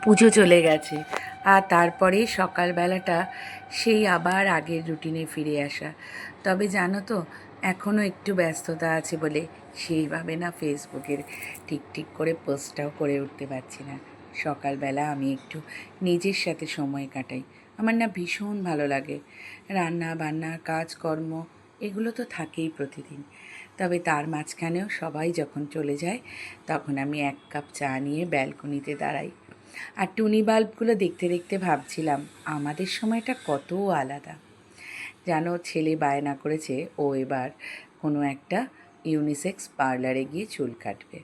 পুজো চলে গেছে, আর তারপরে সকালবেলাটা সেই আবার আগের রুটিনে ফিরে আসা। তবে জানো তো, এখনও একটু ব্যস্ততা আছে বলে সেইভাবে না ফেসবুকের ঠিক ঠিক করে পোস্টটাও করে উঠতে পারছি না। সকালবেলা আমি একটু নিজের সাথে সময় কাটাই, আমার না ভীষণ ভালো লাগে। রান্না বান্না কাজকর্ম এগুলো তো থাকেই প্রতিদিন, তবে তার মাঝখানেও সবাই যখন চলে যায় তখন আমি এক কাপ চা নিয়ে ব্যালকনিতে দাঁড়াই। আর টুনি বাল্বগুলো দেখতে দেখতে ভাবছিলাম আমাদের সময়টা কত আলাদা। জানো, ছেলে বায়না করেছে ও এবার কোনো একটা ইউনিসেক্স পার্লারে গিয়ে চুল কাটবে।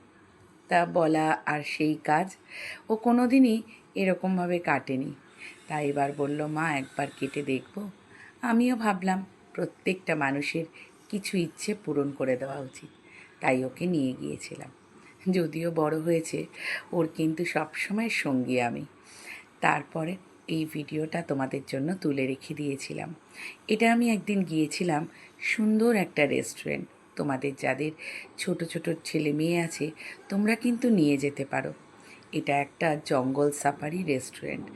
তা বলা আর সেই কাজ, ও কোনো দিনই এরকমভাবে কাটেনি। তাই এবার বলল, মা একবার কেটে দেখব। আমিও ভাবলাম প্রত্যেকটা মানুষের কিছু ইচ্ছে পূরণ করে দেওয়া উচিত, তাই ওকে নিয়ে গিয়েছিলাম। যদিও বড় হয়েছে, ওর কিন্তু সবসময় সঙ্গী আমি। তারপরে এই ভিডিওটা তোমাদের জন্য তুলে রেখে দিয়েছিলাম। এটা আমি একদিন গিয়েছিলাম সুন্দর একটা রেস্টুরেন্ট। তোমাদের যাদের ছোট ছোট ছেলে মেয়ে আছে তোমরা কিন্তু নিয়ে যেতে পারো। এটা একটা জঙ্গল সাফারি রেস্টুরেন্ট।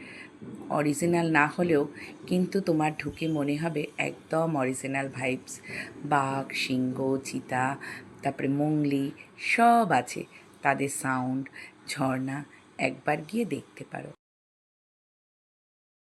অরিজিনাল না হলেও কিন্তু তোমার ঢুকে মনে হবে একদম অরিজিনাল ভাইবস। বাঘ, সিংহ, চিতা, তারপরে মোংলি সব আছে। তাদের সাউন্ড, ঝর্ণা একবার গিয়ে দেখতে পারো।